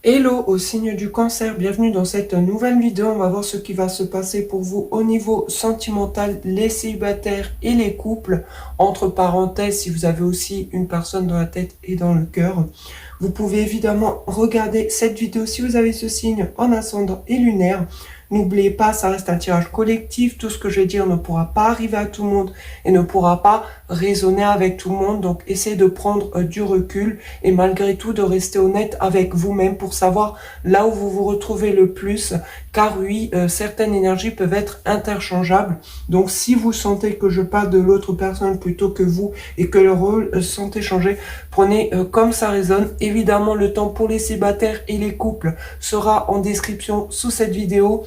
Hello au signe du cancer, bienvenue dans cette nouvelle vidéo. On va voir ce qui va se passer pour vous au niveau sentimental, les célibataires et les couples. Entre parenthèses, si vous avez aussi une personne dans la tête et dans le cœur. Vous pouvez évidemment regarder cette vidéo si vous avez ce signe en ascendant et lunaire. N'oubliez pas, ça reste un tirage collectif. Tout ce que je vais dire ne pourra pas arriver à tout le monde et ne pourra pas résonner avec tout le monde. Donc, essayez de prendre du recul et malgré tout de rester honnête avec vous-même pour savoir là où vous vous retrouvez le plus. Car oui, certaines énergies peuvent être interchangeables. Donc, si vous sentez que je parle de l'autre personne plutôt que vous et que le rôle sont échangés, prenez comme ça résonne. Évidemment, le temps pour les célibataires et les couples sera en description sous cette vidéo.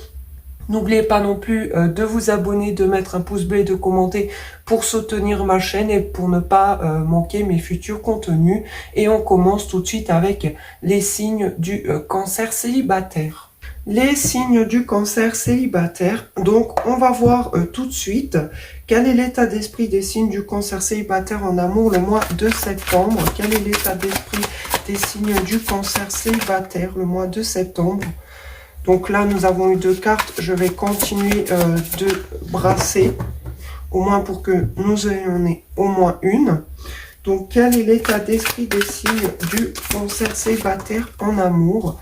N'oubliez pas non plus de vous abonner, de mettre un pouce bleu et de commenter pour soutenir ma chaîne et pour ne pas manquer mes futurs contenus. Et on commence tout de suite avec les signes du cancer célibataire. Les signes du cancer célibataire. Donc, on va voir tout de suite quel est l'état d'esprit des signes du cancer célibataire en amour le mois de septembre. Quel est l'état d'esprit des signes du cancer célibataire le mois de septembre. Donc là, nous avons eu deux cartes. Je vais continuer de brasser, au moins pour que nous ayons au moins une. Donc, quel est l'état d'esprit des signes du cancer célibataire en amour?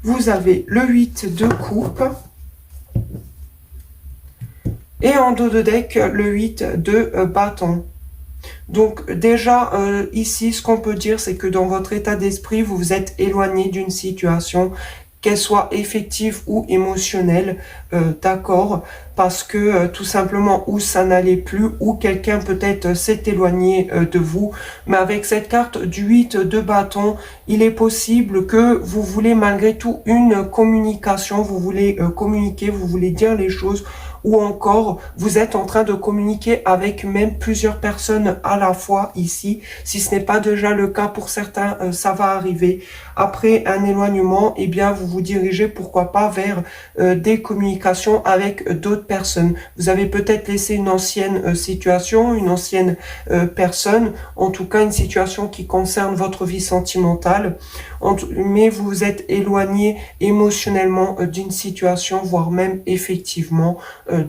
Vous avez le 8 de coupe. Et en dos de deck, le 8 de bâton. Donc déjà, ici, ce qu'on peut dire, c'est que dans votre état d'esprit, vous vous êtes éloigné d'une situation, qu'elle soit effective ou émotionnelle, d'accord, parce que tout simplement, ou ça n'allait plus, ou quelqu'un peut-être s'est éloigné de vous. Mais avec cette carte du 8 de bâton, il est possible que vous voulez malgré tout une communication, vous voulez communiquer, vous voulez dire les choses, ou encore vous êtes en train de communiquer avec même plusieurs personnes à la fois ici. Si ce n'est pas déjà le cas pour certains, ça va arriver. Après un éloignement, eh bien vous vous dirigez pourquoi pas vers des communications avec d'autres personnes. Vous avez peut-être laissé une ancienne situation, une ancienne personne, en tout cas une situation qui concerne votre vie sentimentale, mais vous vous êtes éloigné émotionnellement d'une situation, voire même effectivement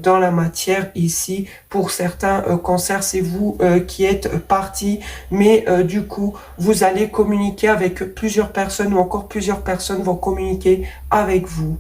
dans la matière ici. Pour certains cancers, c'est vous qui êtes parti, mais du coup, vous allez communiquer avec plusieurs personnes ou encore plusieurs personnes vont communiquer avec vous.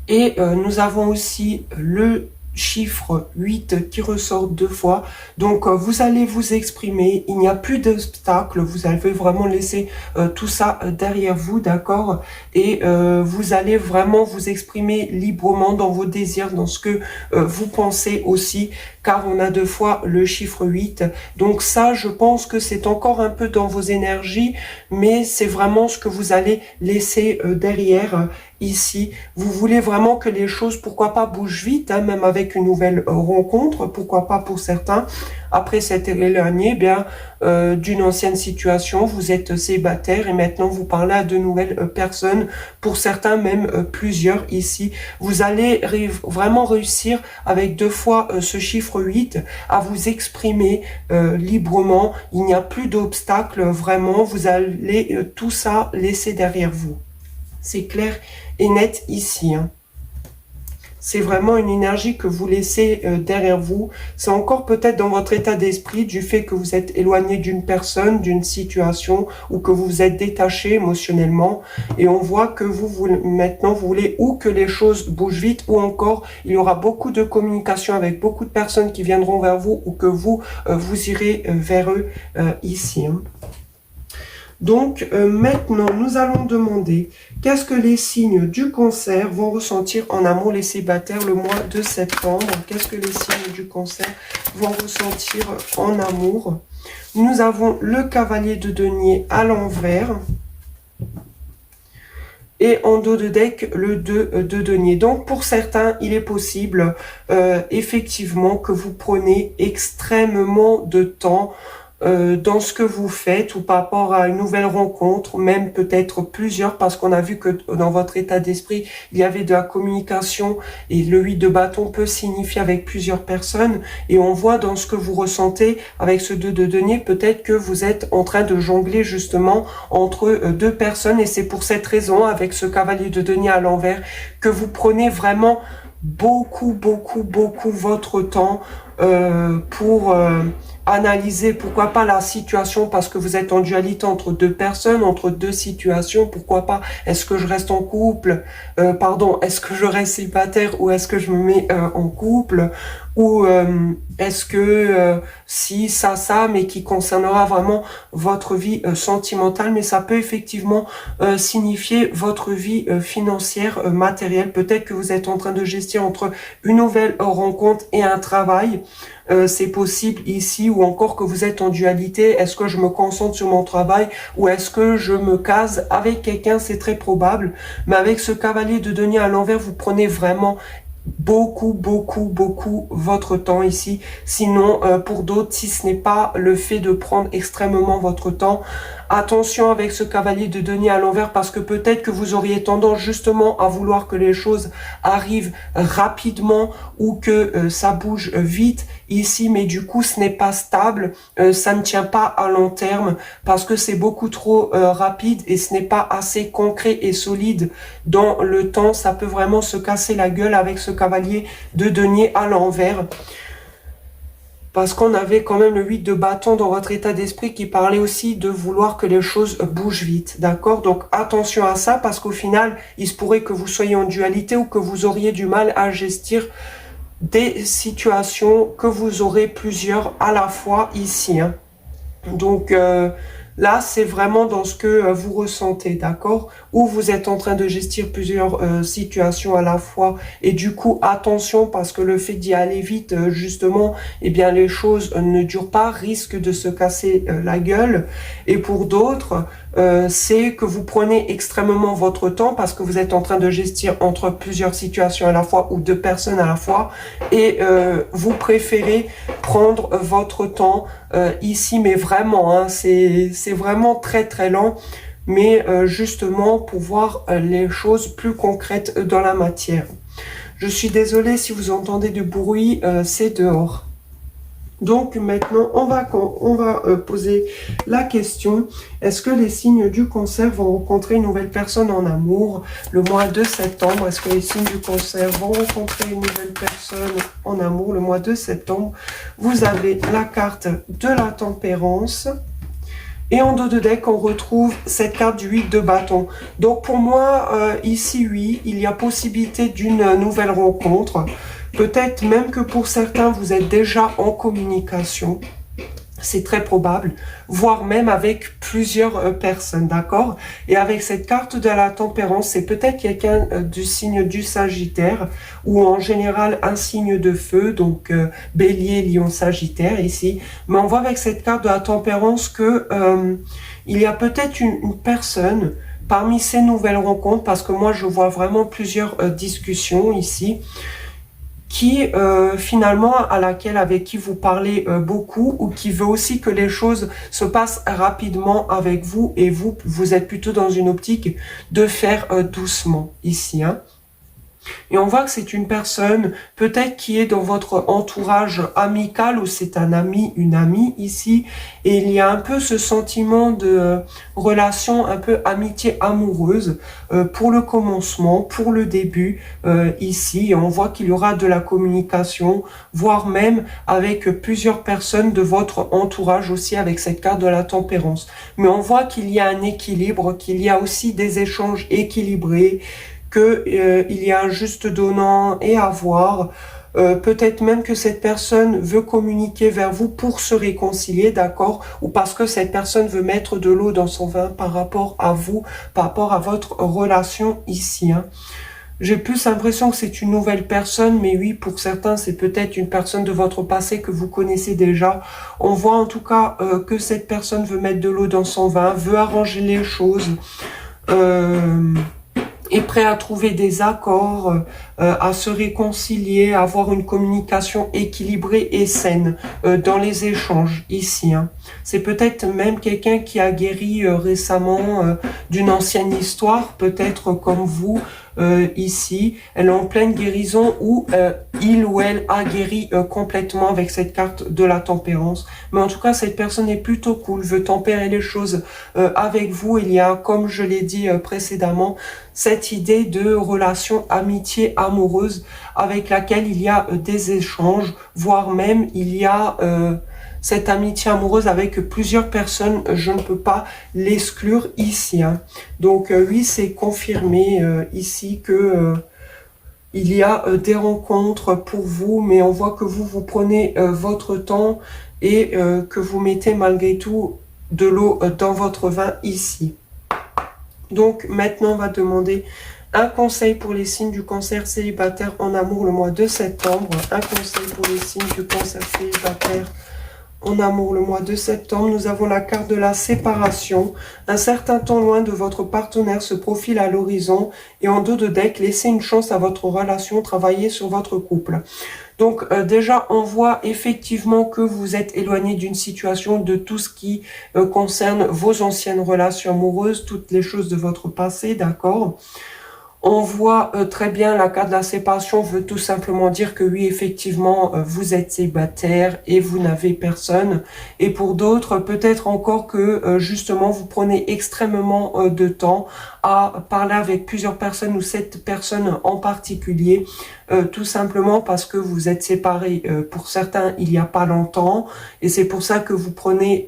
Et nous avons aussi le chiffre 8 qui ressort deux fois. Donc, vous allez vous exprimer. Il n'y a plus d'obstacles. Vous allez vraiment laisser tout ça derrière vous, d'accord? Et vous allez vraiment vous exprimer librement dans vos désirs, dans ce que vous pensez aussi, car on a deux fois le chiffre 8. Donc ça, je pense que c'est encore un peu dans vos énergies, mais c'est vraiment ce que vous allez laisser derrière ici. Vous voulez vraiment que les choses, pourquoi pas, bougent vite, hein, même avec une nouvelle rencontre, pourquoi pas pour certains. Après cette éloigné, bien d'une ancienne situation, vous êtes célibataire et maintenant vous parlez à de nouvelles personnes, pour certains même plusieurs ici. Vous allez vraiment réussir avec deux fois ce chiffre 8 à vous exprimer librement. Il n'y a plus d'obstacles, vraiment, vous allez tout ça laisser derrière vous. C'est clair et net ici, hein. C'est vraiment une énergie que vous laissez derrière vous. C'est encore peut-être dans votre état d'esprit du fait que vous êtes éloigné d'une personne, d'une situation, ou que vous vous êtes détaché émotionnellement. Et on voit que maintenant, vous voulez ou que les choses bougent vite, ou encore, il y aura beaucoup de communication avec beaucoup de personnes qui viendront vers vous, ou que vous, vous irez vers eux ici, hein. Donc maintenant, nous allons demander qu'est-ce que les signes du cancer vont ressentir en amour, les célibataires, le mois de septembre. Qu'est-ce que les signes du cancer vont ressentir en amour? Nous avons le cavalier de denier à l'envers. Et en dos de deck, le 2 de denier. Donc, pour certains, il est possible, effectivement, que vous prenez extrêmement de temps dans ce que vous faites ou par rapport à une nouvelle rencontre, même peut-être plusieurs, parce qu'on a vu que dans votre état d'esprit, il y avait de la communication et le 8 de bâton peut signifier avec plusieurs personnes et on voit dans ce que vous ressentez avec ce 2 de denier, peut-être que vous êtes en train de jongler justement entre deux personnes et c'est pour cette raison, avec ce cavalier de denier à l'envers, que vous prenez vraiment beaucoup votre temps pour analyser, pourquoi pas la situation, parce que vous êtes en dualité entre deux personnes, entre deux situations, pourquoi pas, est-ce que je reste en couple, est-ce que je reste célibataire ou est-ce que je me mets en couple, ou est-ce que si ça, mais qui concernera vraiment votre vie sentimentale, mais ça peut effectivement signifier votre vie financière, matérielle, peut-être que vous êtes en train de gestir entre une nouvelle rencontre et un travail, c'est possible ici, ou encore que vous êtes en dualité, est-ce que je me concentre sur mon travail ou est-ce que je me case avec quelqu'un, c'est très probable, mais avec ce cavalier de denier à l'envers, vous prenez vraiment beaucoup votre temps ici. Sinon, pour d'autres, si ce n'est pas le fait de prendre extrêmement votre temps, attention avec ce cavalier de denier à l'envers parce que peut-être que vous auriez tendance justement à vouloir que les choses arrivent rapidement ou que ça bouge vite ici, mais du coup ce n'est pas stable, ça ne tient pas à long terme parce que c'est beaucoup trop rapide et ce n'est pas assez concret et solide dans le temps. Ça peut vraiment se casser la gueule avec ce cavalier de denier à l'envers. Parce qu'on avait quand même le 8 de bâton dans votre état d'esprit qui parlait aussi de vouloir que les choses bougent vite, d'accord? Donc attention à ça parce qu'au final, il se pourrait que vous soyez en dualité ou que vous auriez du mal à gestir des situations, que vous aurez plusieurs à la fois ici, hein. Donc là, c'est vraiment dans ce que vous ressentez, d'accord? Ou vous êtes en train de gestir plusieurs situations à la fois. Et du coup, attention, parce que le fait d'y aller vite, justement, eh bien, les choses ne durent pas, risquent de se casser la gueule. Et pour d'autres, c'est que vous prenez extrêmement votre temps parce que vous êtes en train de gestir entre plusieurs situations à la fois ou deux personnes à la fois. Et vous préférez prendre votre temps ici, mais vraiment, hein, c'est vraiment très lent, mais justement pour voir les choses plus concrètes dans la matière. Je suis désolée si vous entendez du bruit, c'est dehors. Donc maintenant, on va poser la question, est-ce que les signes du Cancer vont rencontrer une nouvelle personne en amour le mois de septembre? Est-ce que les signes du Cancer vont rencontrer une nouvelle personne en amour le mois de septembre? Vous avez la carte de la tempérance. Et en dos de deck, on retrouve cette carte du 8 de bâton. Donc pour moi, ici, oui, il y a possibilité d'une nouvelle rencontre. Peut-être même que pour certains, vous êtes déjà en communication. C'est très probable, voire même avec plusieurs personnes, d'accord? Et avec cette carte de la tempérance, c'est peut-être quelqu'un du signe du Sagittaire, ou en général un signe de feu, donc Bélier, Lion, Sagittaire ici. Mais on voit avec cette carte de la tempérance que il y a peut-être une personne parmi ces nouvelles rencontres, parce que moi je vois vraiment plusieurs discussions ici, qui finalement avec qui vous parlez beaucoup ou qui veut aussi que les choses se passent rapidement avec vous et vous êtes plutôt dans une optique de faire doucement ici, hein. Et on voit que c'est une personne peut-être qui est dans votre entourage amical ou c'est un ami, une amie ici. Et il y a un peu ce sentiment de relation, un peu amitié amoureuse pour le commencement, pour le début ici. Et on voit qu'il y aura de la communication, voire même avec plusieurs personnes de votre entourage aussi avec cette carte de la tempérance. Mais on voit qu'il y a un équilibre, qu'il y a aussi des échanges équilibrés, qu'il y a un juste donnant et avoir. Peut-être même que cette personne veut communiquer vers vous pour se réconcilier, d'accord? Ou parce que cette personne veut mettre de l'eau dans son vin par rapport à vous, par rapport à votre relation ici, hein. J'ai plus l'impression que c'est une nouvelle personne, mais oui, pour certains, c'est peut-être une personne de votre passé que vous connaissez déjà. On voit en tout cas que cette personne veut mettre de l'eau dans son vin, veut arranger les choses. est prêt à trouver des accords, à se réconcilier, à avoir une communication équilibrée et saine dans les échanges ici. Hein. C'est peut-être même quelqu'un qui a guéri récemment d'une ancienne histoire, peut-être comme vous ici. Elle est en pleine guérison ou il ou elle a guéri complètement avec cette carte de la tempérance. Mais en tout cas, cette personne est plutôt cool, veut tempérer les choses avec vous. Il y a, comme je l'ai dit précédemment, cette idée de relation amitié amoureuse avec laquelle il y a des échanges, voire même il y a cette amitié amoureuse avec plusieurs personnes, je ne peux pas l'exclure ici. Hein. Donc oui, c'est confirmé ici que il y a des rencontres pour vous, mais on voit que vous prenez votre temps et que vous mettez malgré tout de l'eau dans votre vin ici. Donc maintenant, on va demander un conseil pour les signes du cancer célibataire en amour le mois de septembre. Un conseil pour les signes du cancer célibataire en amour le mois de septembre. Nous avons la carte de la séparation. Un certain temps loin de votre partenaire se profile à l'horizon. Et en dos de deck, laissez une chance à votre relation, travaillez sur votre couple. Donc déjà, on voit effectivement que vous êtes éloigné d'une situation, de tout ce qui concerne vos anciennes relations amoureuses, toutes les choses de votre passé, d'accord ? On voit très bien la carte de la séparation veut tout simplement dire que oui, effectivement, vous êtes célibataire et vous n'avez personne. Et pour d'autres, peut-être encore que justement, vous prenez extrêmement de temps à parler avec plusieurs personnes ou cette personne en particulier, tout simplement parce que vous êtes séparés pour certains il n'y a pas longtemps. Et c'est pour ça que vous prenez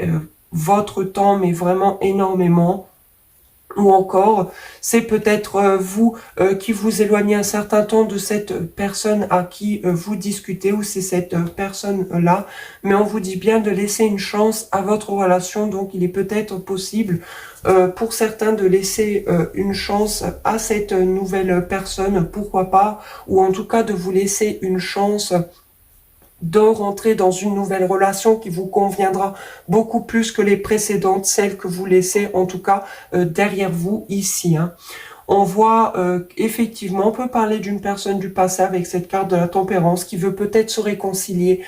votre temps, mais vraiment énormément. Ou encore, c'est peut-être vous qui vous éloignez un certain temps de cette personne à qui vous discutez, ou c'est cette personne-là, mais on vous dit bien de laisser une chance à votre relation, donc il est peut-être possible pour certains de laisser une chance à cette nouvelle personne, pourquoi pas, ou en tout cas de vous laisser une chance de rentrer dans une nouvelle relation qui vous conviendra beaucoup plus que les précédentes, celles que vous laissez en tout cas derrière vous ici. Hein. On voit effectivement, on peut parler d'une personne du passé avec cette carte de la tempérance qui veut peut-être se réconcilier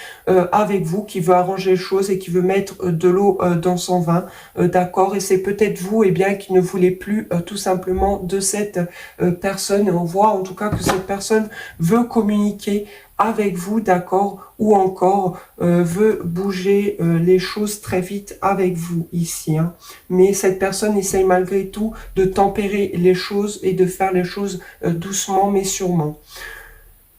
avec vous, qui veut arranger les choses et qui veut mettre de l'eau dans son vin, d'accord, et c'est peut-être vous bien qui ne voulez plus tout simplement de cette personne, et on voit en tout cas que cette personne veut communiquer avec vous, d'accord, ou encore veut bouger les choses très vite avec vous ici. Hein. Mais cette personne essaye malgré tout de tempérer les choses et de faire les choses doucement mais sûrement.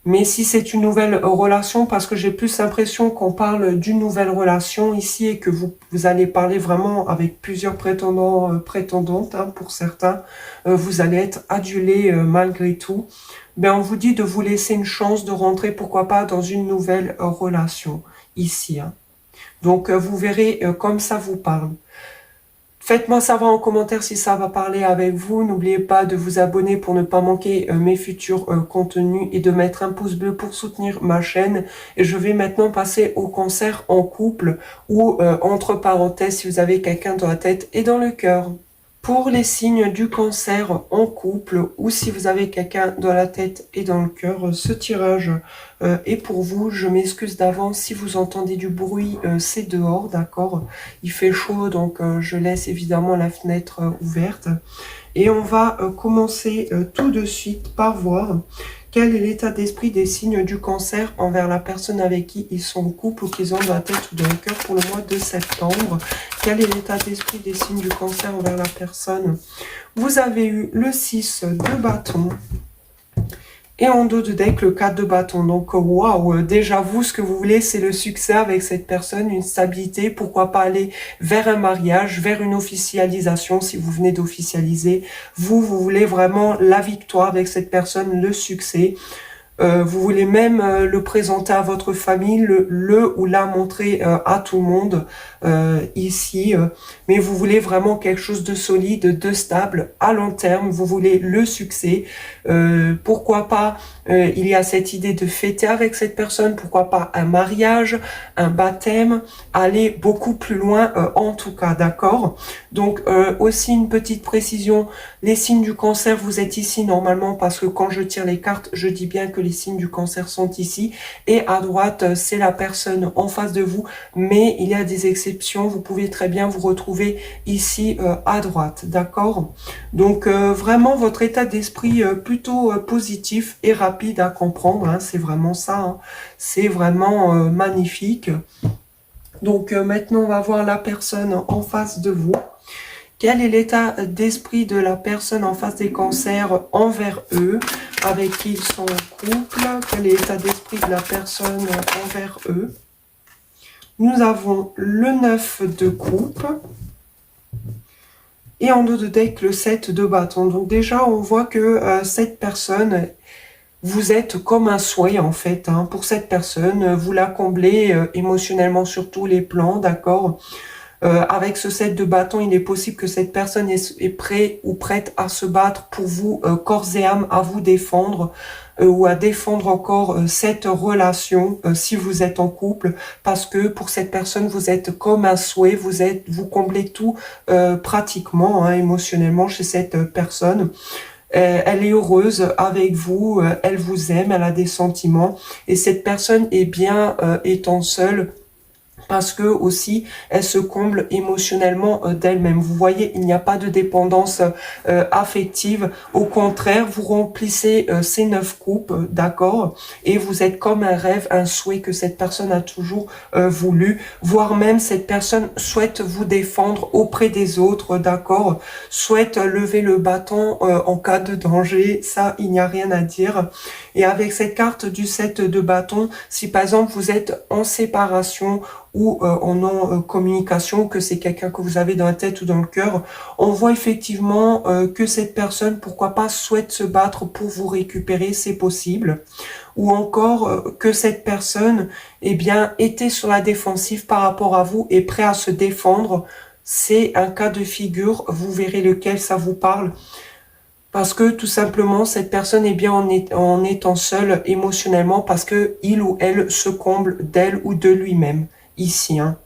Mais si c'est une nouvelle relation, parce que j'ai plus l'impression qu'on parle d'une nouvelle relation ici et que vous allez parler vraiment avec plusieurs prétendants, prétendantes, hein, pour certains, vous allez être adulé malgré tout. Ben on vous dit de vous laisser une chance de rentrer, pourquoi pas, dans une nouvelle relation ici. Hein. Donc vous verrez comme ça vous parle. Faites-moi savoir en commentaire si ça va parler avec vous. N'oubliez pas de vous abonner pour ne pas manquer mes futurs contenus et de mettre un pouce bleu pour soutenir ma chaîne. Et je vais maintenant passer au cancer en couple ou entre parenthèses si vous avez quelqu'un dans la tête et dans le cœur. Pour les signes du cancer en couple ou si vous avez quelqu'un dans la tête et dans le cœur, ce tirage est pour vous. Je m'excuse d'avance si vous entendez du bruit, c'est dehors, d'accord. Il fait chaud, donc je laisse évidemment la fenêtre ouverte. Et on va commencer tout de suite par voir quel est l'état d'esprit des signes du cancer envers la personne avec qui ils sont en couple ou qu'ils ont dans la tête ou dans le cœur pour le mois de septembre. Quel est l'état d'esprit des signes du cancer envers la personne? Vous avez eu le 6 de bâton. Et en dos de deck, le 4 de bâton. Donc, waouh, déjà vous, ce que vous voulez, c'est le succès avec cette personne, une stabilité. Pourquoi pas aller vers un mariage, vers une officialisation, si vous venez d'officialiser. Vous voulez vraiment la victoire avec cette personne, le succès. Vous voulez même le présenter à votre famille, le ou la montrer à tout le monde ici. Mais vous voulez vraiment quelque chose de solide, de stable, à long terme. Vous voulez le succès. Pourquoi pas, il y a cette idée de fêter avec cette personne. Pourquoi pas un mariage, un baptême, aller beaucoup plus loin en tout cas, d'accord? Donc aussi une petite précision, les signes du cancer, vous êtes ici normalement parce que quand je tire les cartes, je dis bien que les signes du cancer sont ici et à droite, c'est la personne en face de vous, mais il y a des exceptions, vous pouvez très bien vous retrouver ici à droite, d'accord? Donc vraiment votre état d'esprit plutôt positif et rapide à comprendre, hein, c'est vraiment ça, hein. C'est vraiment magnifique. Donc maintenant on va voir la personne en face de vous. Quel est l'état d'esprit de la personne en face des cancers envers eux, avec qui ils sont en couple? Quel est l'état d'esprit de la personne envers eux? Nous avons le 9 de coupe et en dos de deck le 7 de bâton. Donc déjà on voit que cette personne, vous êtes comme un souhait en fait, hein, pour cette personne. Vous la comblez émotionnellement sur tous les plans, d'accord? Avec ce 7 de bâton, il est possible que cette personne est prête ou prête à se battre pour vous, corps et âme, à vous défendre ou à défendre encore cette relation si vous êtes en couple, parce que pour cette personne, vous êtes comme un souhait, vous comblez tout pratiquement, hein, émotionnellement chez cette personne. Elle est heureuse avec vous, elle vous aime, elle a des sentiments, et cette personne est bien étant seule, parce que aussi elle se comble émotionnellement d'elle-même. Vous voyez, il n'y a pas de dépendance affective. Au contraire, vous remplissez ces 9 coupes, d'accord, et vous êtes comme un rêve, un souhait que cette personne a toujours voulu, voire même cette personne souhaite vous défendre auprès des autres, d'accord, souhaite lever le bâton en cas de danger. Ça, il n'y a rien à dire. Et avec cette carte du 7 de bâton, si par exemple vous êtes en séparation ou en non-communication, que c'est quelqu'un que vous avez dans la tête ou dans le cœur, on voit effectivement que cette personne, pourquoi pas, souhaite se battre pour vous récupérer, c'est possible. Ou encore que cette personne, eh bien, était sur la défensive par rapport à vous et prêt à se défendre. C'est un cas de figure, vous verrez lequel ça vous parle. Parce que tout simplement, cette personne est bien en étant seule émotionnellement parce que il ou elle se comble d'elle ou de lui-même ici, hein.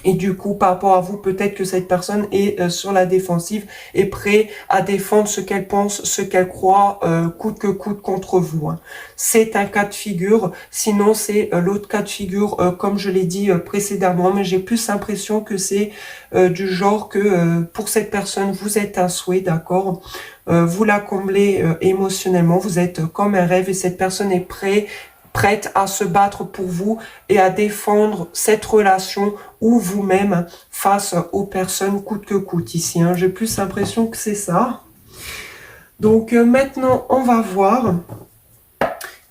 Et du coup, par rapport à vous, peut-être que cette personne est sur la défensive et prêt à défendre ce qu'elle pense, ce qu'elle croit, coûte que coûte contre vous, hein. C'est un cas de figure. Sinon, c'est l'autre cas de figure, comme je l'ai dit précédemment, mais j'ai plus l'impression que c'est du genre que pour cette personne, vous êtes un souhait, d'accord? Vous la comblez émotionnellement, vous êtes comme un rêve et cette personne est prête à se battre pour vous et à défendre cette relation ou vous-même face aux personnes coûte que coûte ici, hein. J'ai plus l'impression que c'est ça. Donc maintenant, on va voir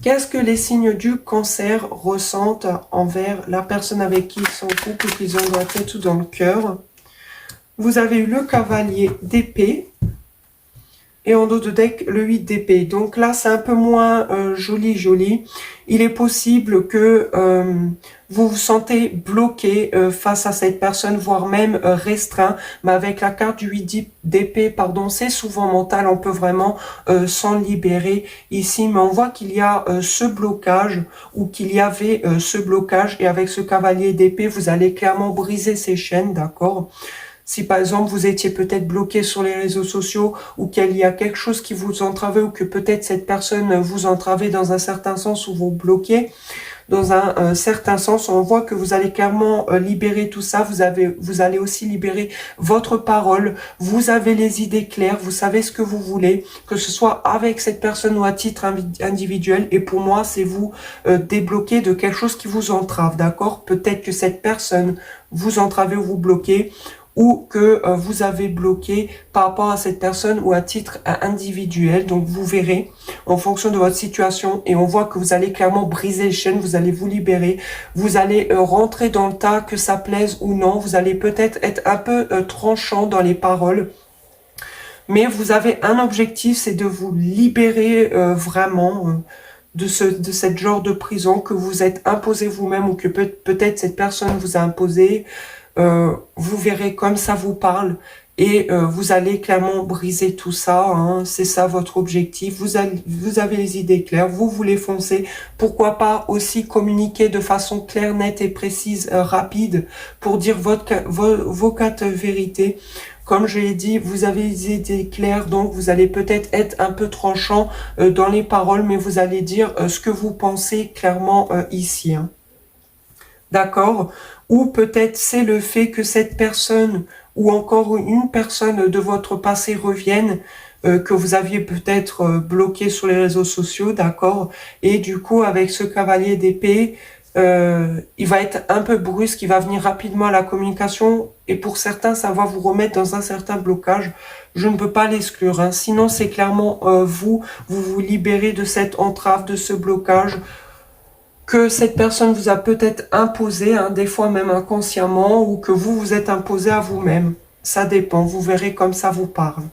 qu'est-ce que les signes du cancer ressentent envers la personne avec qui ils sont en couple, qu'ils ont dans la tête ou dans le cœur. Vous avez eu le cavalier d'épée. Et en dos de deck, le 8 d'épée. Donc là, c'est un peu moins joli. Il est possible que vous vous sentez bloqué face à cette personne, voire même restreint. Mais avec la carte du 8 d'épée, pardon, c'est souvent mental. On peut vraiment s'en libérer ici. Mais on voit qu'il y a ce blocage ou qu'il y avait ce blocage. Et avec ce cavalier d'épée, vous allez clairement briser ces chaînes, d'accord ? Si par exemple vous étiez peut-être bloqué sur les réseaux sociaux ou qu'il y a quelque chose qui vous entravait ou que peut-être cette personne vous entravait dans un certain sens ou vous bloquez dans un certain sens, on voit que vous allez clairement libérer tout ça. Vous allez aussi libérer votre parole. Vous avez les idées claires. Vous savez ce que vous voulez, que ce soit avec cette personne ou à titre individuel. Et pour moi, c'est vous débloquer de quelque chose qui vous entrave, d'accord? Peut-être que cette personne vous entravez ou vous bloquez, ou que vous avez bloqué par rapport à cette personne ou à titre individuel. Donc vous verrez en fonction de votre situation et on voit que vous allez clairement briser les chaînes, vous allez vous libérer, vous allez rentrer dans le tas, que ça plaise ou non, vous allez peut-être être un peu tranchant dans les paroles. Mais vous avez un objectif, c'est de vous libérer vraiment de cette genre de prison que vous êtes imposé vous-même ou que peut-être cette personne vous a imposé. Vous verrez comme ça vous parle et vous allez clairement briser tout ça. Hein, c'est ça votre objectif. Vous avez les idées claires, vous voulez foncer. Pourquoi pas aussi communiquer de façon claire, nette et précise, rapide pour dire vos quatre vérités. Comme je l'ai dit, vous avez les idées claires, donc vous allez peut-être être un peu tranchant dans les paroles, mais vous allez dire ce que vous pensez clairement ici. Hein. D'accord? Ou peut-être c'est le fait que cette personne ou encore une personne de votre passé revienne, que vous aviez peut-être bloqué sur les réseaux sociaux, d'accord? Et du coup, avec ce cavalier d'épée, il va être un peu brusque, il va venir rapidement à la communication et pour certains, ça va vous remettre dans un certain blocage. Je ne peux pas l'exclure. Hein. Sinon, c'est clairement vous libérez de cette entrave, de ce blocage que cette personne vous a peut-être imposé, hein, des fois même inconsciemment, ou que vous vous êtes imposé à vous-même. Ça dépend, vous verrez comme ça vous parle.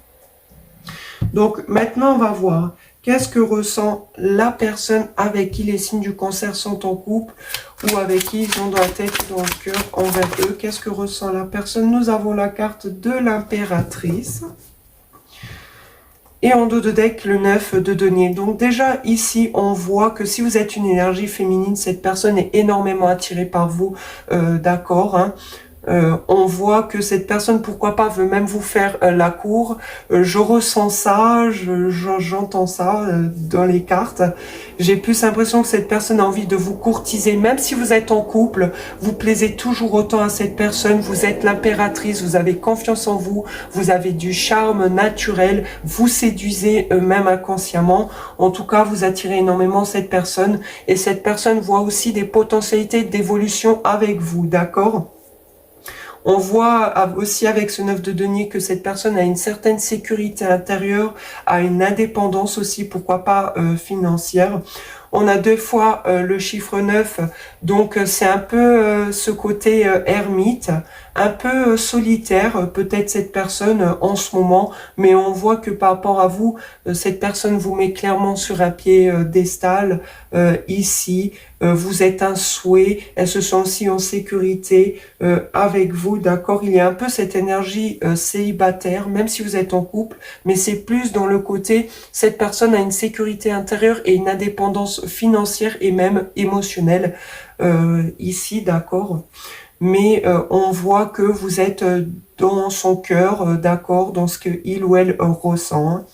Donc maintenant, on va voir qu'est-ce que ressent la personne avec qui les signes du cancer sont en couple ou avec qui ils ont dans la tête ou dans le cœur envers eux. Qu'est-ce que ressent la personne? Nous avons la carte de l'impératrice. Et en dos de deck, le 9 de denier. Donc déjà, ici, on voit que si vous êtes une énergie féminine, cette personne est énormément attirée par vous, d'accord, hein. On voit que cette personne, pourquoi pas, veut même vous faire la cour. Je ressens ça, j'entends ça dans les cartes. J'ai plus l'impression que cette personne a envie de vous courtiser. Même si vous êtes en couple, vous plaisez toujours autant à cette personne. Vous êtes l'impératrice, vous avez confiance en vous, vous avez du charme naturel, vous séduisez même inconsciemment. En tout cas, vous attirez énormément cette personne. Et cette personne voit aussi des potentialités d'évolution avec vous, d'accord ? On voit aussi avec ce 9 de denier que cette personne a une certaine sécurité intérieure, a une indépendance aussi, pourquoi pas financière. On a deux fois le chiffre 9, donc c'est un peu ce côté ermite, un peu solitaire, peut-être cette personne en ce moment, mais on voit que par rapport à vous, cette personne vous met clairement sur un piédestal ici. Vous êtes un souhait, elle se sent aussi en sécurité avec vous, d'accord? Il y a un peu cette énergie célibataire, même si vous êtes en couple, mais c'est plus dans le côté, cette personne a une sécurité intérieure et une indépendance financière et même émotionnelle ici, d'accord? Mais on voit que vous êtes dans son cœur, d'accord, dans ce que il ou elle ressent. Hein.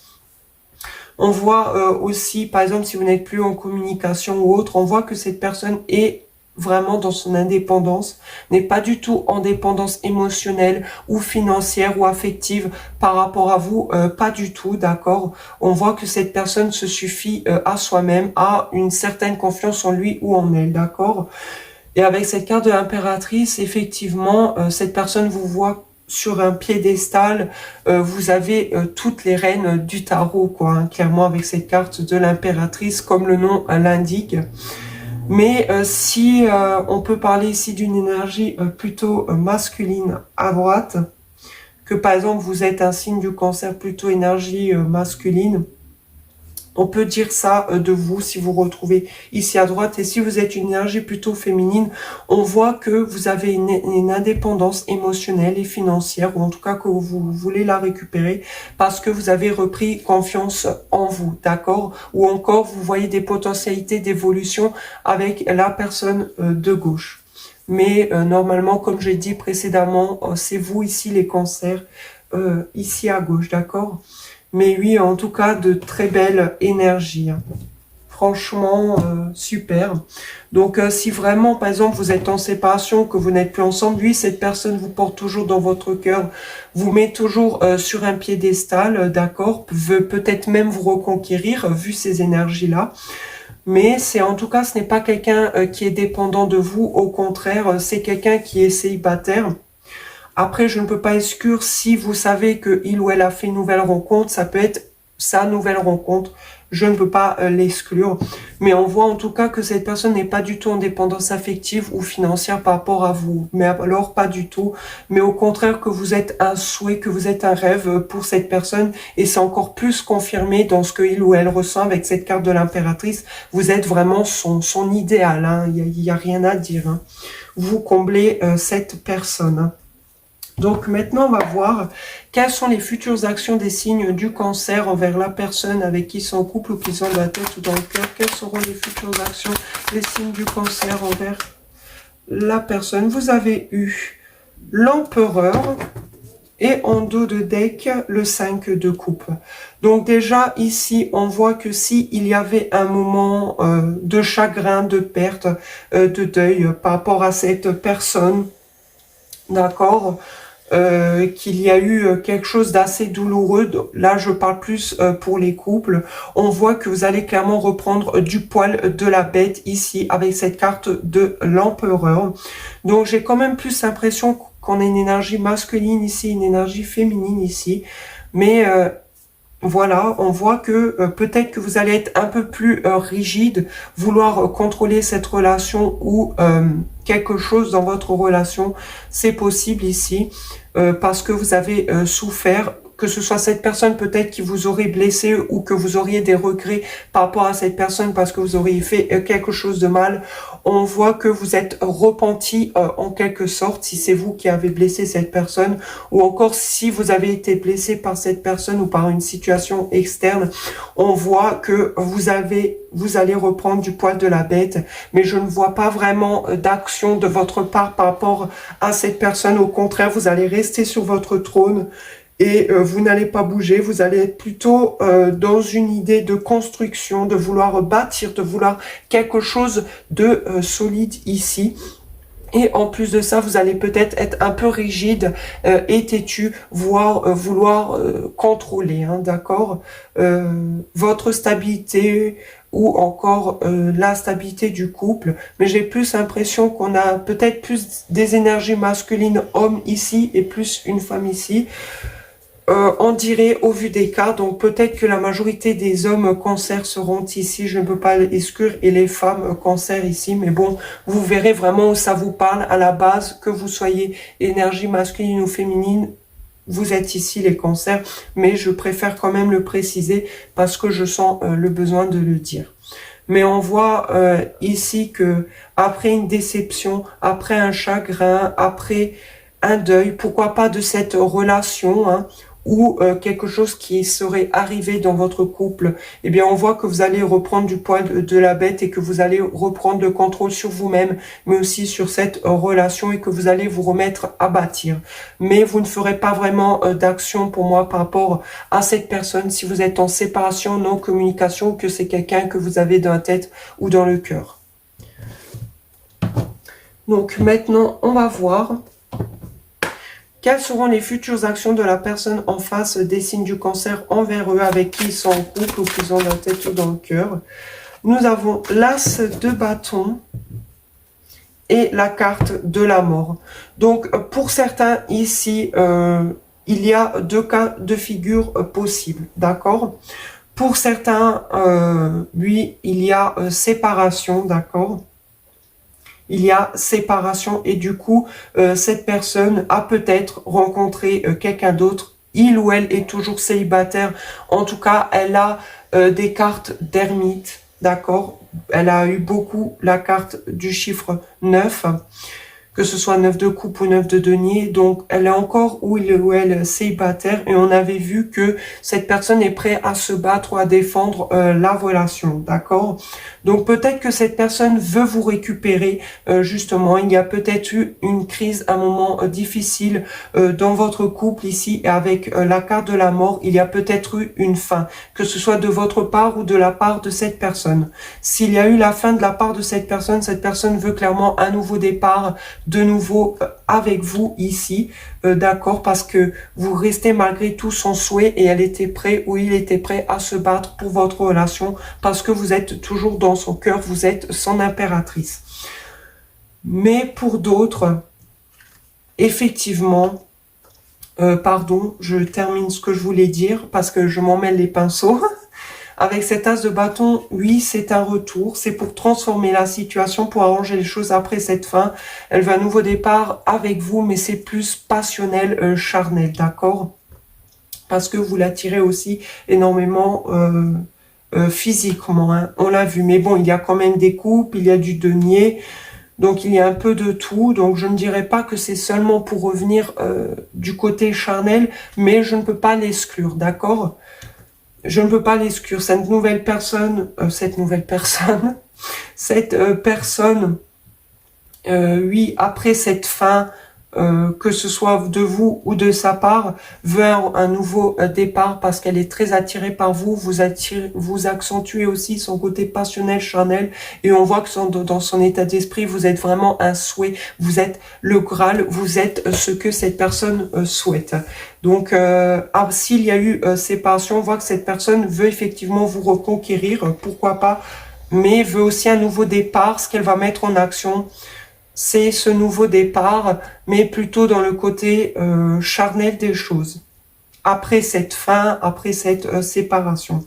On voit aussi, par exemple, si vous n'êtes plus en communication ou autre, on voit que cette personne est vraiment dans son indépendance, n'est pas du tout en dépendance émotionnelle ou financière ou affective par rapport à vous, pas du tout, d'accord? On voit que cette personne se suffit à soi-même, a une certaine confiance en lui ou en elle, d'accord? Et avec cette carte de l'impératrice, effectivement, cette personne vous voit sur un piédestal, vous avez toutes les reines du tarot, quoi, hein, clairement avec cette carte de l'impératrice, comme le nom l'indique. Mais si on peut parler ici d'une énergie plutôt masculine à droite, que par exemple vous êtes un signe du cancer plutôt énergie masculine, on peut dire ça de vous si vous retrouvez ici à droite. Et si vous êtes une énergie plutôt féminine, on voit que vous avez une indépendance émotionnelle et financière, ou en tout cas que vous voulez la récupérer parce que vous avez repris confiance en vous, d'accord? Ou encore, vous voyez des potentialités d'évolution avec la personne de gauche. Mais normalement, comme j'ai dit précédemment, c'est vous ici les cancers, ici à gauche, d'accord? Mais oui, en tout cas, de très belles énergies. Hein. Franchement, super. Donc, si vraiment, par exemple, vous êtes en séparation, que vous n'êtes plus ensemble, lui, cette personne vous porte toujours dans votre cœur, vous met toujours sur un piédestal, d'accord, veut peut-être même vous reconquérir, vu ces énergies-là. Mais c'est en tout cas, ce n'est pas quelqu'un qui est dépendant de vous, au contraire, c'est quelqu'un qui est célibataire. Après, je ne peux pas exclure si vous savez que il ou elle a fait une nouvelle rencontre, ça peut être sa nouvelle rencontre. je ne peux pas l'exclure. Mais on voit en tout cas que cette personne n'est pas du tout en dépendance affective ou financière par rapport à vous. Mais alors pas du tout. Mais au contraire que vous êtes un souhait, que vous êtes un rêve pour cette personne. Et c'est encore plus confirmé dans ce qu'il ou elle ressent avec cette carte de l'impératrice. Vous êtes vraiment son idéal. Hein. Il y a rien à dire. Hein. Vous comblez cette personne. Hein. Donc maintenant, on va voir quelles sont les futures actions des signes du cancer envers la personne avec qui ils sont en couple ou qui sont dans la tête ou dans le cœur. Quelles seront les futures actions des signes du cancer envers la personne? Vous avez eu l'empereur et en dos de deck, le 5 de coupe. Donc déjà, ici, on voit que si il y avait un moment de chagrin, de perte, de deuil par rapport à cette personne, d'accord, qu'il y a eu quelque chose d'assez douloureux, là je parle plus pour les couples, on voit que vous allez clairement reprendre du poil de la bête ici avec cette carte de l'empereur. Donc j'ai quand même plus l'impression qu'on a une énergie masculine ici, une énergie féminine ici, mais voilà, on voit que peut-être que vous allez être un peu plus rigide, vouloir contrôler cette relation ou quelque chose dans votre relation, c'est possible ici, parce que vous avez souffert, que ce soit cette personne peut-être qui vous aurait blessé ou que vous auriez des regrets par rapport à cette personne parce que vous auriez fait quelque chose de mal. On voit que vous êtes repenti en quelque sorte si c'est vous qui avez blessé cette personne ou encore si vous avez été blessé par cette personne ou par une situation externe. On voit que vous allez reprendre du poil de la bête, mais je ne vois pas vraiment d'action de votre part par rapport à cette personne. Au contraire, vous allez rester sur votre trône et vous n'allez pas bouger, vous allez être plutôt dans une idée de construction, de vouloir bâtir, de vouloir quelque chose de solide ici. Et en plus de ça, vous allez peut-être être un peu rigide et têtu, voire vouloir contrôler, hein, d'accord, votre stabilité ou encore la stabilité du couple. Mais j'ai plus l'impression qu'on a peut-être plus des énergies masculines hommes ici et plus une femme ici. On dirait au vu des cas, donc peut-être que la majorité des hommes cancer seront ici, je ne peux pas l'exclure, et les femmes cancer ici, mais bon, vous verrez vraiment où ça vous parle à la base, que vous soyez énergie masculine ou féminine, vous êtes ici les cancers, mais je préfère quand même le préciser parce que je sens le besoin de le dire. Mais on voit ici que après une déception, après un chagrin, après un deuil, pourquoi pas de cette relation, hein, ou quelque chose qui serait arrivé dans votre couple, eh bien on voit que vous allez reprendre du poil de la bête et que vous allez reprendre le contrôle sur vous-même, mais aussi sur cette relation et que vous allez vous remettre à bâtir. Mais vous ne ferez pas vraiment d'action pour moi par rapport à cette personne si vous êtes en séparation, non communication, ou que c'est quelqu'un que vous avez dans la tête ou dans le cœur. Donc maintenant, on va voir quelles seront les futures actions de la personne en face des signes du cancer envers eux, avec qui ils sont en couple ou qu'ils ont dans la tête ou dans le cœur. Nous avons l'as de bâton et la carte de la mort. Donc pour certains ici, il y a deux cas de figure possibles, d'accord? Pour certains, lui, il y a séparation, d'accord? Il y a séparation et du coup, cette personne a peut-être rencontré quelqu'un d'autre. Il ou elle est toujours célibataire. En tout cas, elle a des cartes d'ermite, d'accord? Elle a eu beaucoup la carte du chiffre 9, que ce soit 9 de coupe ou 9 de denier. Donc, elle est encore où il ou elle célibataire. Et on avait vu que cette personne est prête à se battre ou à défendre la relation, d'accord? Donc, peut-être que cette personne veut vous récupérer, justement. Il y a peut-être eu une crise, un moment difficile dans votre couple ici. Et avec la carte de la mort, il y a peut-être eu une fin, que ce soit de votre part ou de la part de cette personne. S'il y a eu la fin de la part de cette personne veut clairement un nouveau départ, de nouveau avec vous ici, d'accord, parce que vous restez malgré tout son souhait et elle était prête ou il était prêt à se battre pour votre relation parce que vous êtes toujours dans son cœur, vous êtes son impératrice. Mais pour d'autres, effectivement, pardon, je termine ce que je voulais dire parce que je m'en mêle les pinceaux. Avec cet as de bâton, oui, c'est un retour. C'est pour transformer la situation, pour arranger les choses après cette fin. Elle veut un nouveau départ avec vous, mais c'est plus passionnel, charnel, d'accord? Parce que vous l'attirez aussi énormément physiquement, hein. On l'a vu. Mais bon, il y a quand même des coupes, il y a du denier. Donc il y a un peu de tout, donc je ne dirais pas que c'est seulement pour revenir du côté charnel, mais je ne peux pas l'exclure, d'accord? Je ne peux pas l'exclure. Cette nouvelle personne, oui, après cette fin, que ce soit de vous ou de sa part, veut un nouveau départ parce qu'elle est très attirée par vous. Vous accentuez aussi son côté passionnel, charnel, et on voit que dans son état d'esprit, vous êtes vraiment un souhait. Vous êtes le Graal, vous êtes ce que cette personne souhaite. Donc, s'il y a eu séparation, on voit que cette personne veut effectivement vous reconquérir, pourquoi pas, mais veut aussi un nouveau départ. Ce qu'elle va mettre en action, c'est ce nouveau départ, mais plutôt dans le côté charnel des choses. Après cette fin, après cette séparation.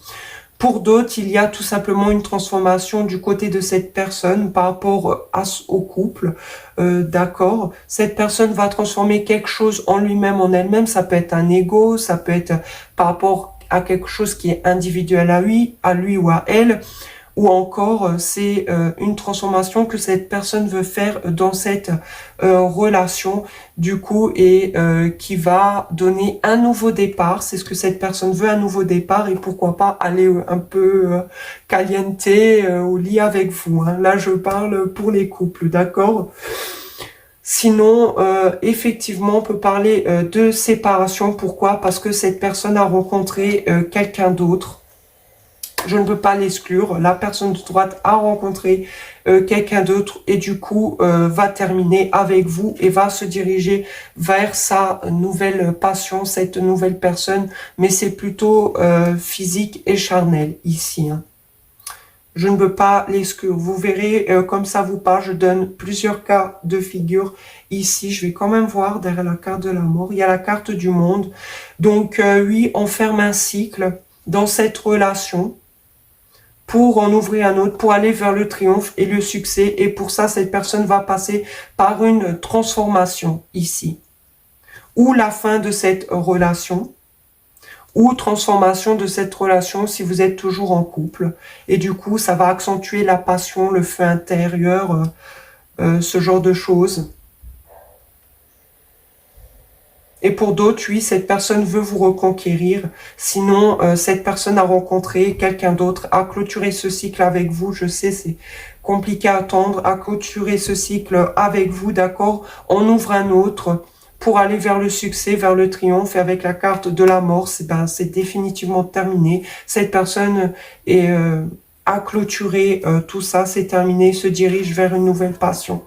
Pour d'autres, il y a tout simplement une transformation du côté de cette personne par rapport au couple, d'accord? Cette personne va transformer quelque chose en lui-même, en elle-même. Ça peut être un ego, ça peut être par rapport à quelque chose qui est individuel à lui ou à elle. Ou encore, c'est une transformation que cette personne veut faire dans cette relation, du coup, et qui va donner un nouveau départ. C'est ce que cette personne veut, un nouveau départ, et pourquoi pas aller un peu caliente au lit avec vous, hein. Là, je parle pour les couples, d'accord? Sinon, effectivement, on peut parler de séparation. Pourquoi? Parce que cette personne a rencontré quelqu'un d'autre. Je ne peux pas l'exclure. La personne de droite a rencontré quelqu'un d'autre et du coup va terminer avec vous et va se diriger vers sa nouvelle passion, cette nouvelle personne. Mais c'est plutôt physique et charnel ici, hein. Je ne peux pas l'exclure. Vous verrez, comme ça vous parle, je donne plusieurs cas de figure ici. Je vais quand même voir derrière la carte de la mort. Il y a la carte du monde. Donc oui, on ferme un cycle dans cette relation pour en ouvrir un autre, pour aller vers le triomphe et le succès. Et pour ça, cette personne va passer par une transformation ici. Ou la fin de cette relation, ou transformation de cette relation si vous êtes toujours en couple. Et du coup, ça va accentuer la passion, le feu intérieur, ce genre de choses. Et pour d'autres, oui, cette personne veut vous reconquérir. Sinon, cette personne a rencontré quelqu'un d'autre, a clôturé ce cycle avec vous. Je sais, c'est compliqué à attendre, a clôturé ce cycle avec vous, d'accord? On ouvre un autre pour aller vers le succès, vers le triomphe. Et avec la carte de la mort, c'est définitivement terminé. Cette personne a clôturé tout ça, c'est terminé, se dirige vers une nouvelle passion.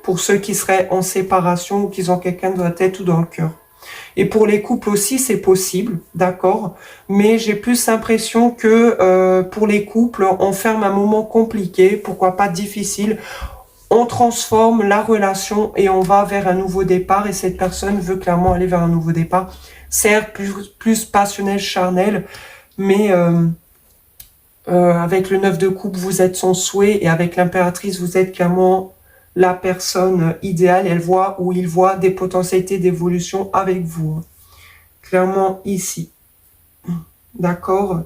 Pour ceux qui seraient en séparation ou qui ont quelqu'un dans la tête ou dans le cœur. Et pour les couples aussi, c'est possible, d'accord? Mais j'ai plus l'impression que pour les couples, on ferme un moment compliqué, pourquoi pas difficile. On transforme la relation et on va vers un nouveau départ. Et cette personne veut clairement aller vers un nouveau départ. Certes, plus passionnel, charnel, mais avec le 9 de coupe, vous êtes son souhait. Et avec l'impératrice, vous êtes clairement la personne idéale, elle voit ou il voit des potentialités d'évolution avec vous. Clairement ici. D'accord?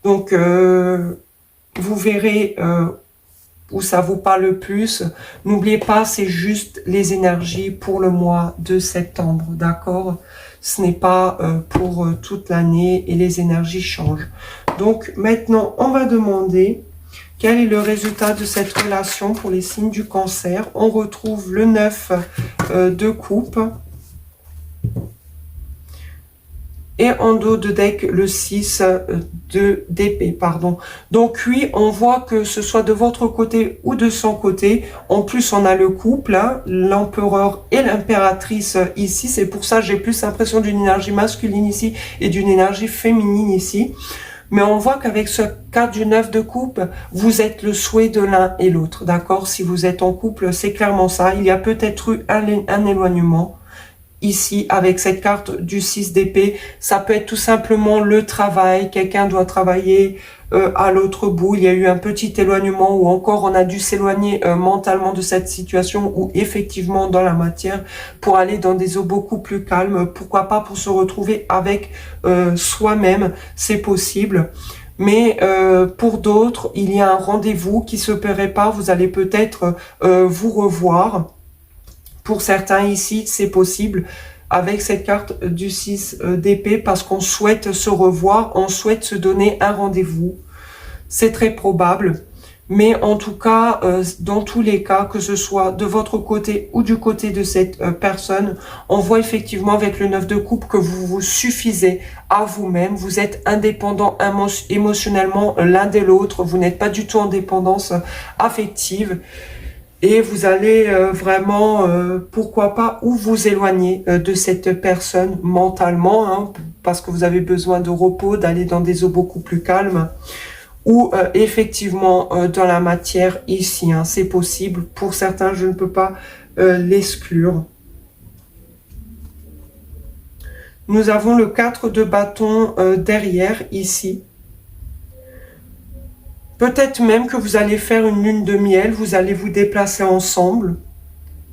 Donc, vous verrez où ça vous parle le plus. N'oubliez pas, c'est juste les énergies pour le mois de septembre. D'accord? Ce n'est pas pour toute l'année et les énergies changent. Donc, maintenant, on va demander quel est le résultat de cette relation pour les signes du cancer. On retrouve le 9 de coupe. Et en dos de deck, le 6 d'épée, pardon. Donc oui, on voit que ce soit de votre côté ou de son côté. En plus, on a le couple, hein, l'empereur et l'impératrice ici. C'est pour ça que j'ai plus l'impression d'une énergie masculine ici et d'une énergie féminine ici. Mais on voit qu'avec ce carte du 9 de coupe, vous êtes le souhait de l'un et l'autre, d'accord? Si vous êtes en couple, c'est clairement ça. Il y a peut-être eu un éloignement. ici avec cette carte du 6 d'épée. Ça peut être tout simplement le travail, quelqu'un doit travailler à l'autre bout, il y a eu un petit éloignement ou encore on a dû s'éloigner mentalement de cette situation ou effectivement dans la matière pour aller dans des eaux beaucoup plus calmes, pourquoi pas pour se retrouver avec soi-même, c'est possible. Mais pour d'autres, il y a un rendez-vous qui se prépare, vous allez peut-être vous revoir. Pour certains ici, c'est possible avec cette carte du 6 d'épée parce qu'on souhaite se revoir, on souhaite se donner un rendez-vous. C'est très probable. Mais en tout cas, dans tous les cas, que ce soit de votre côté ou du côté de cette personne, on voit effectivement avec le 9 de coupe que vous vous suffisez à vous-même. Vous êtes indépendant émotionnellement l'un de l'autre. Vous n'êtes pas du tout en dépendance affective. Et vous allez vraiment, pourquoi pas, ou vous éloigner de cette personne mentalement, hein, parce que vous avez besoin de repos, d'aller dans des eaux beaucoup plus calmes, ou effectivement dans la matière ici, hein, c'est possible. Pour certains, je ne peux pas l'exclure. Nous avons le 4 de bâton derrière ici. Peut-être même que vous allez faire une lune de miel, vous allez vous déplacer ensemble.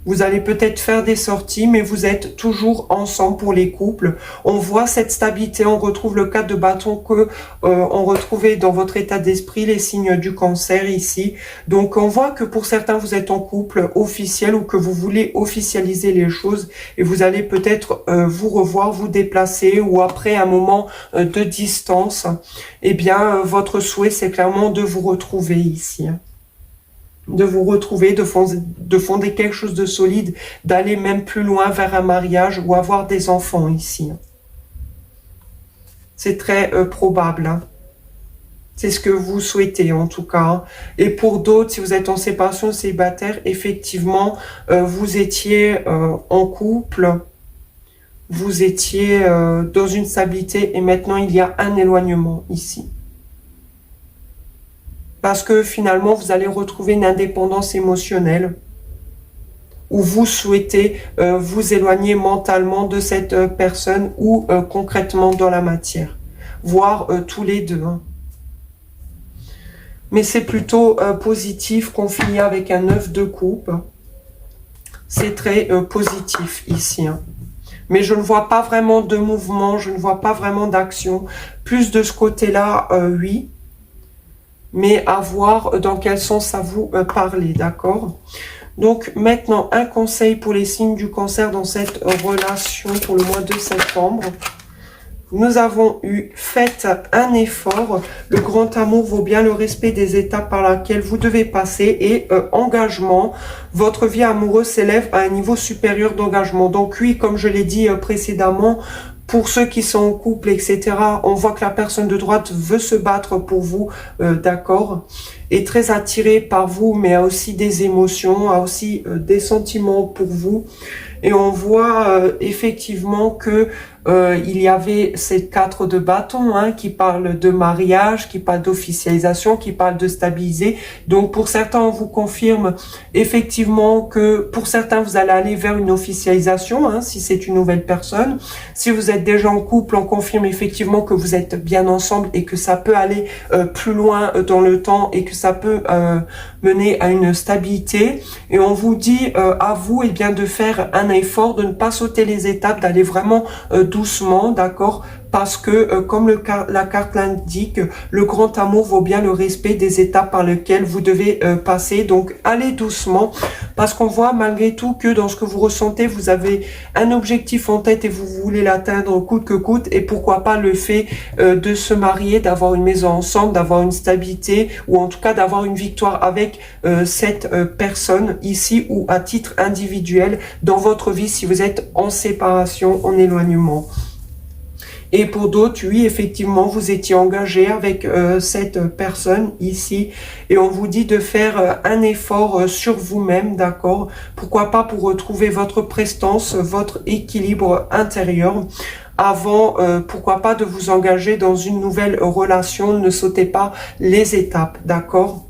Vous allez peut-être faire des sorties, mais vous êtes toujours ensemble pour les couples. On voit cette stabilité, on retrouve le 4 de bâton que on retrouvait dans votre état d'esprit, les signes du cancer ici. Donc on voit que pour certains, vous êtes en couple officiel ou que vous voulez officialiser les choses et vous allez peut-être vous revoir, vous déplacer ou après un moment de distance. Eh bien, votre souhait, c'est clairement de vous retrouver ici. De vous retrouver, de fonder quelque chose de solide, d'aller même plus loin vers un mariage ou avoir des enfants ici. C'est très probable. Hein. C'est ce que vous souhaitez en tout cas. Et pour d'autres, si vous êtes en séparation célibataire, effectivement, vous étiez en couple, vous étiez dans une stabilité et maintenant il y a un éloignement ici. Parce que finalement, vous allez retrouver une indépendance émotionnelle où vous souhaitez vous éloigner mentalement de cette personne ou concrètement dans la matière, voire tous les deux. Hein. Mais c'est plutôt positif qu'on finit avec un 9 de coupe. C'est très positif ici. Hein. Mais je ne vois pas vraiment de mouvement, je ne vois pas vraiment d'action. Plus de ce côté-là, oui. Mais à voir dans quel sens ça vous parler, d'accord? Donc maintenant, un conseil pour les signes du cancer dans cette relation pour le mois de septembre. Nous avons eu, faites un effort, le grand amour vaut bien le respect des étapes par lesquelles vous devez passer et engagement, votre vie amoureuse s'élève à un niveau supérieur d'engagement. Donc oui, comme je l'ai dit précédemment, pour ceux qui sont en couple, etc., on voit que la personne de droite veut se battre pour vous, d'accord, est très attirée par vous, mais a aussi des émotions, a aussi des sentiments pour vous. Et on voit effectivement que il y avait ces 4 de bâton hein, qui parlent de mariage, qui parlent d'officialisation, qui parlent de stabiliser. Donc pour certains, on vous confirme effectivement que pour certains, vous allez aller vers une officialisation hein, si c'est une nouvelle personne. Si vous êtes déjà en couple, on confirme effectivement que vous êtes bien ensemble et que ça peut aller plus loin dans le temps et que ça peut mener à une stabilité. Et on vous dit à vous eh bien, de faire un effort, de ne pas sauter les étapes, d'aller vraiment doucement, d'accord, parce que comme la carte l'indique, le grand amour vaut bien le respect des étapes par lesquelles vous devez passer. Donc allez doucement, parce qu'on voit malgré tout que dans ce que vous ressentez, vous avez un objectif en tête et vous voulez l'atteindre coûte que coûte. Et pourquoi pas le fait de se marier, d'avoir une maison ensemble, d'avoir une stabilité ou en tout cas d'avoir une victoire avec cette personne ici ou à titre individuel dans votre vie si vous êtes en séparation, en éloignement. Et pour d'autres, oui, effectivement, vous étiez engagé avec cette personne ici et on vous dit de faire un effort sur vous-même, d'accord? Pourquoi pas pour retrouver votre prestance, votre équilibre intérieur avant, pourquoi pas de vous engager dans une nouvelle relation, ne sautez pas les étapes, d'accord?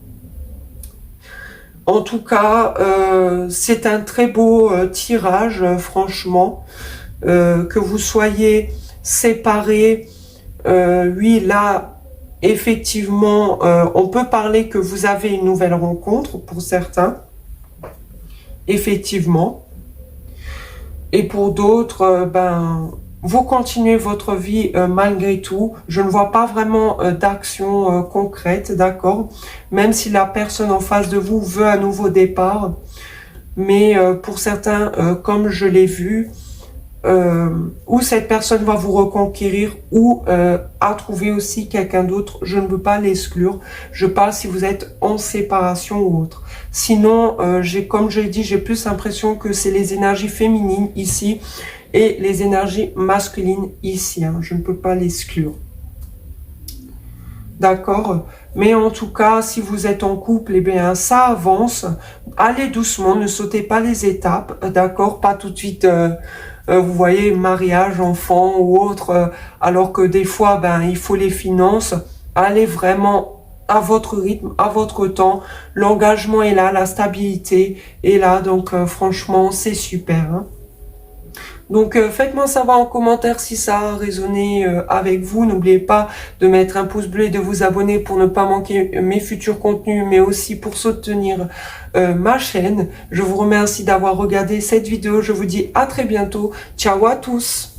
En tout cas, c'est un très beau tirage, franchement. que vous soyez séparés, oui, là, effectivement, on peut parler que vous avez une nouvelle rencontre pour certains, effectivement. Et pour d'autres, ben, vous continuez votre vie malgré tout. Je ne vois pas vraiment d'action concrète, d'accord? Même si la personne en face de vous veut un nouveau départ. Mais pour certains, comme je l'ai vu, ou cette personne va vous reconquérir, ou a trouvé aussi quelqu'un d'autre. Je ne veux pas l'exclure. Je parle si vous êtes en séparation ou autre. Sinon, comme je l'ai dit, j'ai plus l'impression que c'est les énergies féminines ici et les énergies masculines ici. Hein. Je ne peux pas l'exclure. D'accord? Mais en tout cas, si vous êtes en couple, eh bien, ça avance. Allez doucement, ne sautez pas les étapes, d'accord? Pas tout de suite, vous voyez, mariage, enfant ou autre, alors que des fois, ben, il faut les finances. Allez vraiment à votre rythme, à votre temps. L'engagement est là, la stabilité est là, donc franchement, c'est super, hein. Donc faites-moi savoir en commentaire si ça a résonné avec vous. N'oubliez pas de mettre un pouce bleu et de vous abonner pour ne pas manquer mes futurs contenus, mais aussi pour soutenir ma chaîne. Je vous remercie d'avoir regardé cette vidéo. Je vous dis à très bientôt. Ciao à tous!